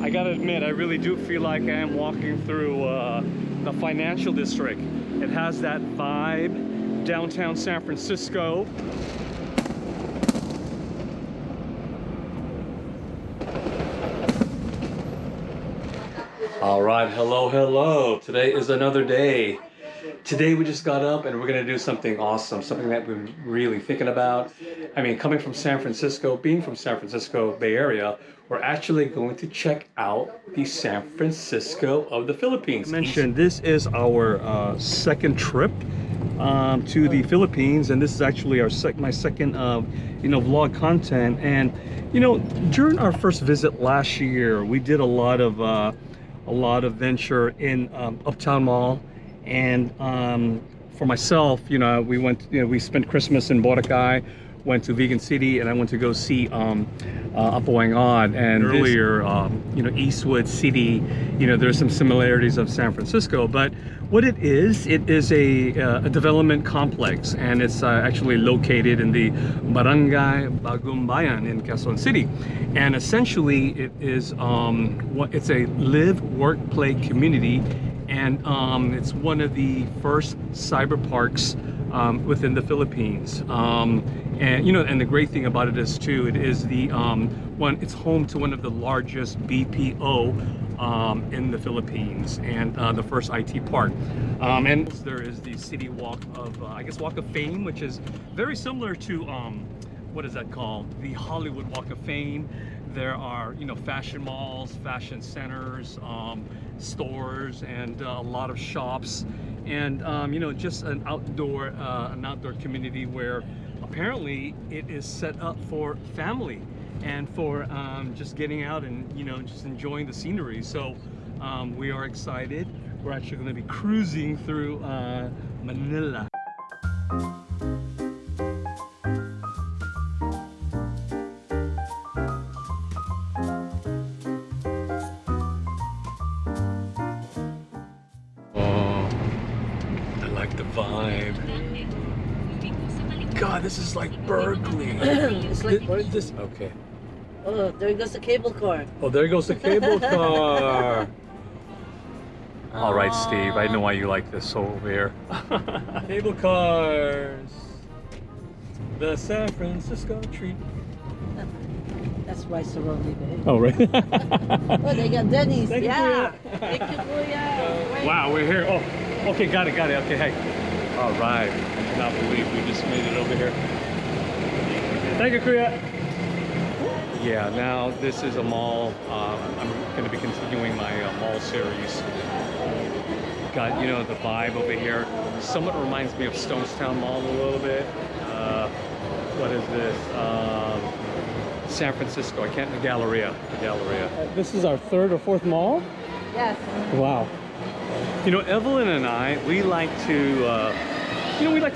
I gotta admit, I really do feel like I am walking through the financial district. It has that vibe, downtown San Francisco. All right, hello. Today is another day. Today we just got up and we're gonna do something awesome, something that we're really thinking about. I mean, coming from San Francisco, being from San Francisco Bay Area, we're actually going to check out the San Francisco of the Philippines. I mentioned this is our second trip to the Philippines, and this is actually my second vlog content. And during our first visit last year, we did a lot of venture in Uptown Mall. And for myself, we spent Christmas in Boracay, went to Vegan City, and I went to go see MABUHAY. And earlier, Eastwood City, there's some similarities of San Francisco, but what it is a development complex, and it's actually located in the Barangay Bagong Bayan in Quezon City. And essentially it is it's a live, work, play community. And it's one of the first cyber parks within the Philippines. And the great thing about it is too, it is it's home to one of the largest BPO in the Philippines, and the first IT park. And there is the City Walk of, Walk of Fame, which is very similar to, what is that called? The Hollywood Walk of Fame. There are, fashion malls, fashion centers, stores, and a lot of shops, and just an outdoor community where apparently it is set up for family and for just getting out and just enjoying the scenery. So we are excited. We're actually going to be cruising through Manila. Vibe. God, this is like Berkeley. It's like Berkeley. Okay. Oh, there goes the cable car. Oh, there goes the cable car. All right, Steve. I know why you like this over here. Cable cars. The San Francisco treat. That's why Saroli behaved. Oh, right. Oh, they got Denny's. Thank you, yeah. Kuya. Thank you, Kuya. Wow, we're here. Oh, okay, got it. Okay, hey. All right. I cannot believe we just made it over here. Thank you, Kuya. Yeah, now this is a mall. I'm going to be continuing my mall series. Got, the vibe over here. Somewhat reminds me of Stonestown Mall a little bit. What is this? San Francisco. Galleria. This is our third or fourth mall? Yes. Wow. Evelyn and I, we like to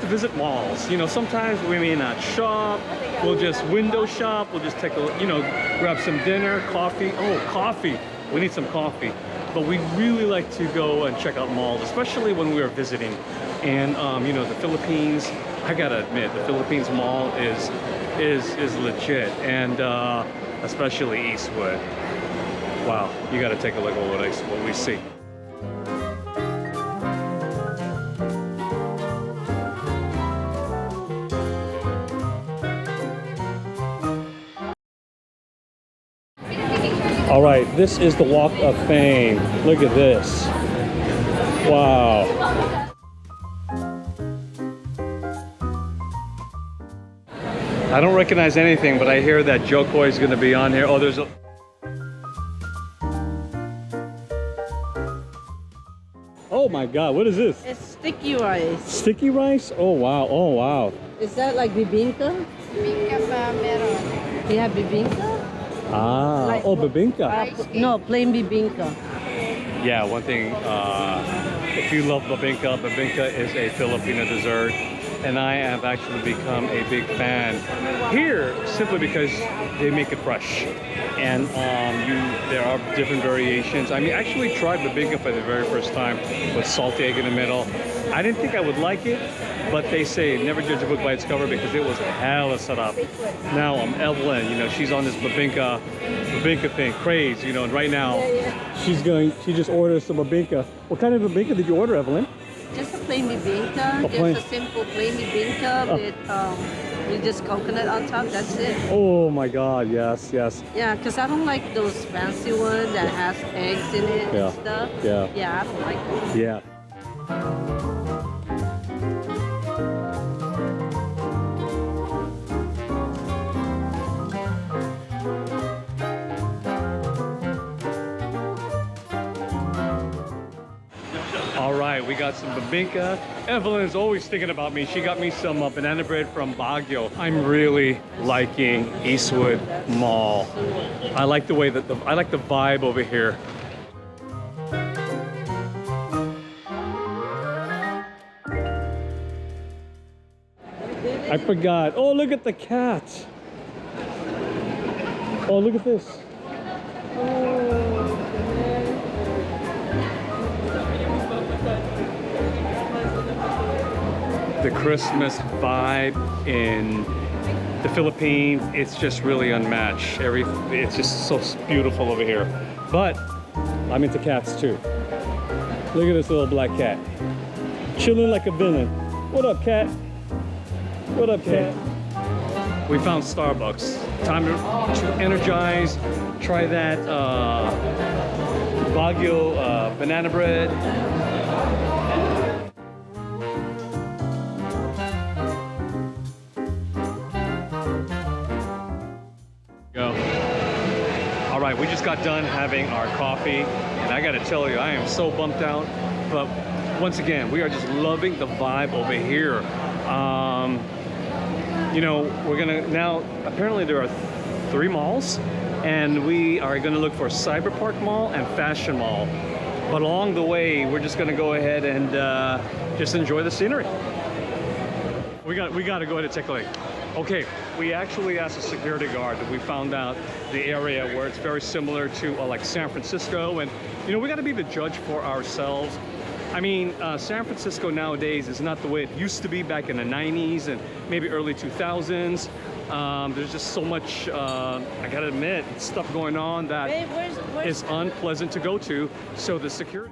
visit malls. Sometimes we may not shop. We'll just window shop. We'll just take grab some dinner, coffee. Oh, coffee. We need some coffee. But we really like to go and check out malls, especially when we are visiting. And, the Philippines, I gotta admit, the Philippines mall is legit. And especially Eastwood. Wow, you gotta take a look at what we see. All right, this is the Walk of Fame. Look at this. Wow. I don't recognize anything, but I hear that Jokoi is going to be on here. Oh, there's a... Oh my God, what is this? It's sticky rice. Sticky rice? Oh wow. Is that like bibingka? Bibingka pa meron. You have bibingka? Ah, Like, bibingka. No, plain bibingka. Yeah, one thing, if you love bibingka is a Filipino dessert, and I have actually become a big fan here simply because they make it fresh, and there are different variations. I actually tried bibingka for the very first time with salty egg in the middle. I didn't think I would like it, but they say never judge a book by its cover because it was hella sarap. Now Evelyn, she's on this bibingka babinka thing, craze, you know, and right now Yeah. she just ordered some babinka. What kind of babinka did you order, Evelyn? Just a plain bibingka. plain- Just a simple plain bibingka with just coconut on top. That's it. Oh my God, yes, yes. Yeah, because I don't like those fancy ones that has eggs in it Yeah. and stuff. Yeah. Yeah, I don't like them. Yeah. All right, we got some babinka. Evelyn's always thinking about me. She got me some banana bread from Baguio. I'm really liking Eastwood Mall. I like the way that I like the vibe over here. I forgot. Oh, look at the cat. Oh, look at this. The Christmas vibe in the Philippines, it's just really unmatched. It's just so beautiful over here. But I'm into cats too. Look at this little black cat. Chilling like a villain. What up, cat? What up, cat? We found Starbucks. Time to energize. Try that Baguio banana bread. Go. All right, we just got done having our coffee, and I gotta tell you, I am so bumped out. But once again, we are just loving the vibe over here. You know, we're gonna now, apparently there are 3 malls, and we are gonna look for Cyber Park Mall and Fashion Mall. But along the way, we're just gonna go ahead and just enjoy the scenery. We got to go ahead and take a look. Okay, we actually asked a security guard that we found out the area where it's very similar to like San Francisco, and you know, we got to be the judge for ourselves. I mean, San Francisco nowadays is not the way it used to be back in the 90s and maybe early 2000s. There's just so much, I gotta admit, stuff going on that Hey, where's is unpleasant to go to. So the security...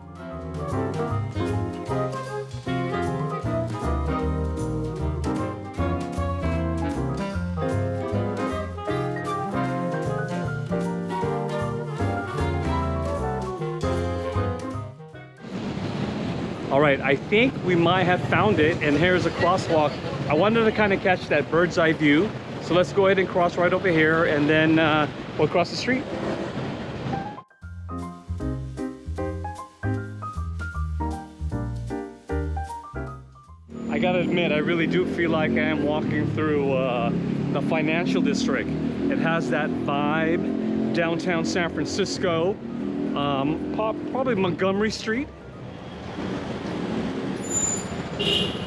All right, I think we might have found it, and here's a crosswalk. I wanted to kind of catch that bird's eye view, so let's go ahead and cross right over here, and then we'll cross the street. I gotta admit, I really do feel like I am walking through the financial district. It has that vibe, downtown San Francisco, probably Montgomery Street.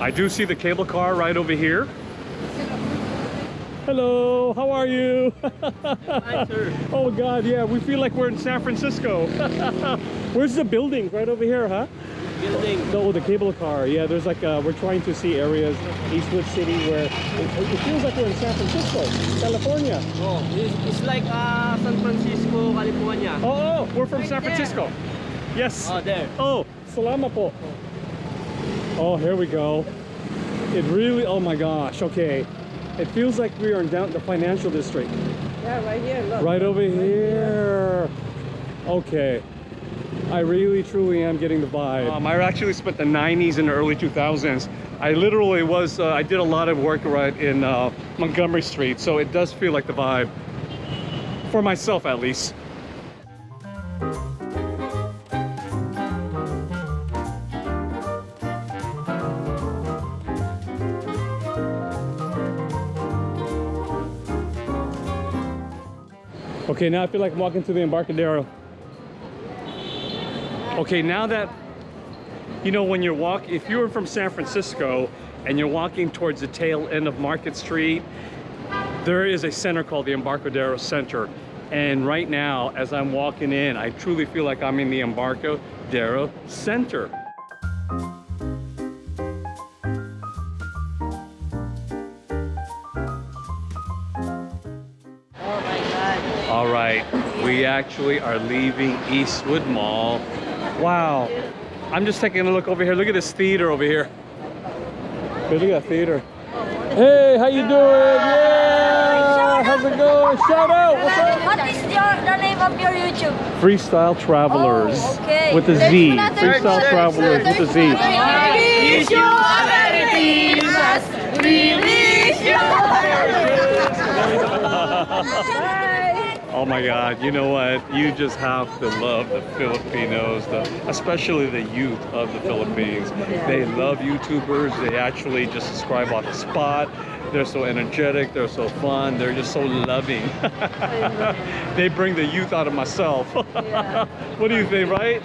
I do see the cable car right over here. Hello, how are you? Hi, sir. Oh God, yeah, we feel like we're in San Francisco. Where's the building? Right over here, huh? Building. No, the cable car. Yeah, there's like, we're trying to see areas, Eastwood City, where it feels like we're in San Francisco, California. Oh, it's like San Francisco, California. Oh, we're from Right San there. Francisco. Yes. Oh, there. Oh, salamat po. Oh, here we go. It really, oh my gosh, okay. It feels like we are in down the financial district. Yeah, right here. Look. Right over here. Okay. I really, truly am getting the vibe. I actually spent the 90s and the early 2000s. I literally was, I did a lot of work right in Montgomery Street, so it does feel like the vibe. For myself, at least. Okay, now I feel like I'm walking to the Embarcadero. Okay, now that, you know, when you're if you're from San Francisco and you're walking towards the tail end of Market Street, there is a center called the Embarcadero Center. And right now, as I'm walking in, I truly feel like I'm in the Embarcadero Center. Oh my God. All right, We actually are leaving Eastwood Mall. Wow. I'm just taking a look over here. Look at this theater over here. Hey, look at that theater. Hey, how you doing? Yeah! How's it going? Shout out! What's up? What is the name of your YouTube? Freestyle Travelers. Oh, okay. With a Z. Freestyle Travelers with a Z. Release your Philippines! Release Oh my God, you know what? You just have to love the Filipinos, especially the youth of the Philippines. They love YouTubers. They actually just subscribe on the spot. They're so energetic, they're so fun, they're just so loving. They bring the youth out of myself. What do you think, right?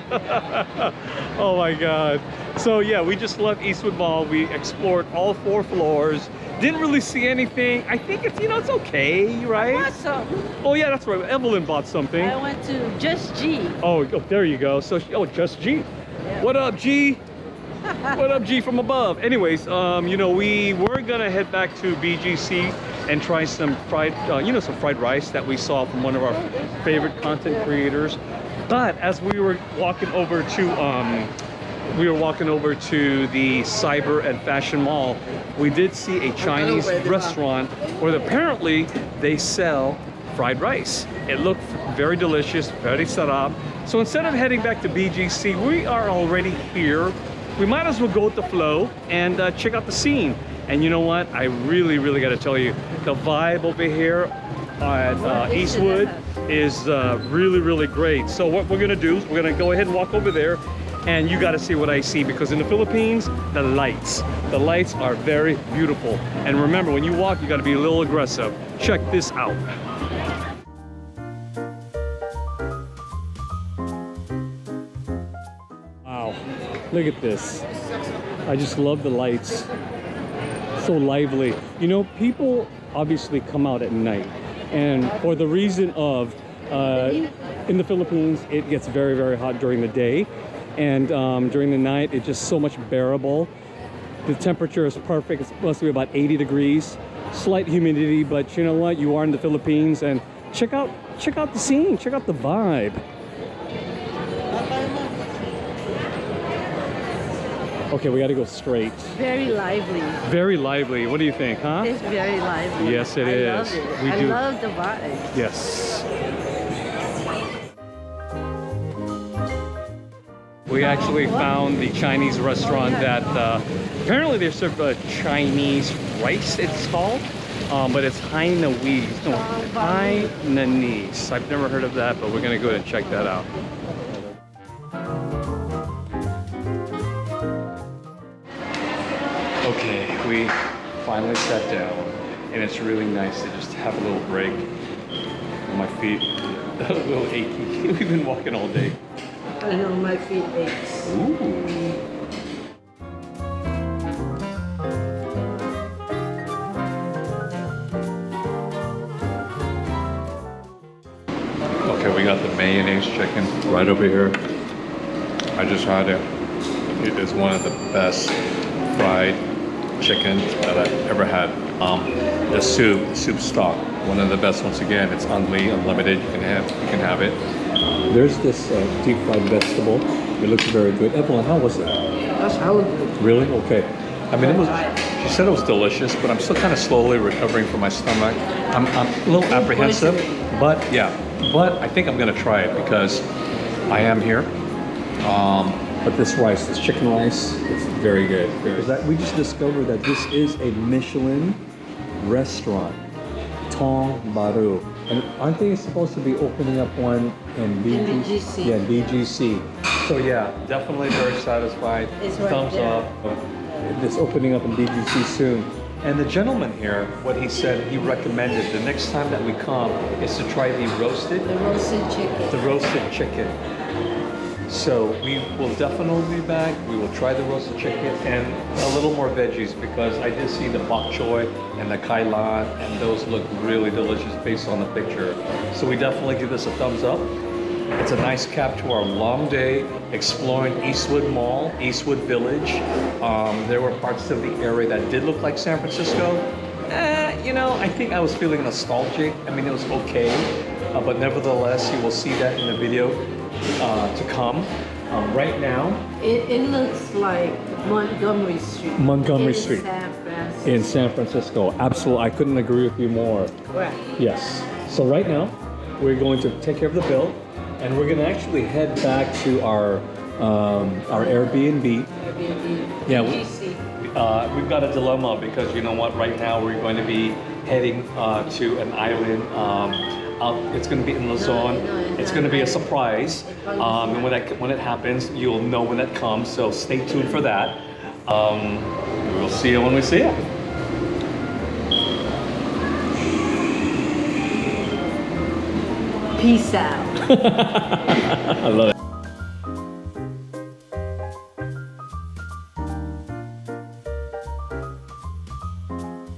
Oh my God. So yeah, we just left Eastwood Mall. We explored all 4 floors. Didn't really see anything. I think it's, you know, it's okay, right? Bought some. Oh yeah, that's right. Evelyn bought something. I went to Just G. Oh, there you go. So, Just G. Yeah. What up, G? What up, G from above? Anyways, you know, we were gonna head back to BGC and try some fried, some fried rice that we saw from one of our favorite content creators. But as we were walking over to the Cyber and Fashion Mall, we did see a Chinese restaurant where apparently they sell fried rice. It looked very delicious, very sarap. So instead of heading back to BGC, we are already here. We might as well go with the flow and check out the scene. And you know what? I really got to tell you, the vibe over here at Eastwood is really great. So what we're gonna do is we're gonna go ahead and walk over there, and you got to see what I see, because in the Philippines, the lights are very beautiful. And remember, when you walk, you got to be a little aggressive. Check this out. Wow, look at this. I just love the lights. So lively. You know, people obviously come out at night, and for the reason of in the Philippines, it gets very hot during the day, and during the night it's just so much bearable. The temperature is perfect. It's supposed to be about 80 degrees, slight humidity, but you know what? You are in the Philippines, and check out the scene, check out the vibe. Okay, we got to go straight. Very lively. Very lively. What do you think, huh? It's very lively. Yes, it I is. Love it. We I do. love the vibe. Yes. We actually found the Chinese restaurant that apparently they serve Chinese rice, it's called, but it's Hainanese. No, Hainanese. I've never heard of that, but we're gonna go ahead and check that out. Okay, we finally sat down, and it's really nice to just have a little break. My feet a little achy. We've been walking all day. I know my feet aches. Ooh. Okay, we got the mayonnaise chicken right over here. I just had it. It is one of the best fried chicken that I've ever had. The soup stock, one of the best. Once again, it's unlimited. You can have it. There's this deep fried vegetable. It looks very good. Evelyn, how was that? That's how good. Really? Okay. I mean, she said it was delicious, but I'm still kind of slowly recovering from my stomach. I'm a little apprehensive, but I think I'm gonna try it because I am here. But this rice, this chicken rice, it's very good. We just discovered that this is a Michelin restaurant, Tong Baru. And aren't they supposed to be opening up one in BGC? Yeah, BGC. So yeah, definitely very satisfied. It's right Thumbs there. up. It's opening up in BGC soon. And the gentleman here, what he said, he recommended the next time that we come is to try the roasted chicken. So we will definitely be back. We will try the roasted chicken and a little more veggies, because I did see the bok choy and the kai lan, and those look really delicious based on the picture. So we definitely give this a thumbs up. It's a nice cap to our long day exploring Eastwood Mall, Eastwood Village. There were parts of the area that did look like San Francisco. You know, I think I was feeling nostalgic. I mean, it was okay. but nevertheless, you will see that in the video to come. Right now, It looks like Montgomery Street. Montgomery in Street. San Francisco. in San Francisco. Absolutely, I couldn't agree with you more. Correct. Yes. So right now, we're going to take care of the bill, and we're going to actually head back to our Airbnb. Airbnb. Yeah, GC. we've got a dilemma because you know what? Right now, we're going to be heading to an island. It's going to be in Luzon. It's going to be a surprise, and when it happens, you'll know when that comes. So stay tuned for that. We'll see you when we see it. Peace out. I love it.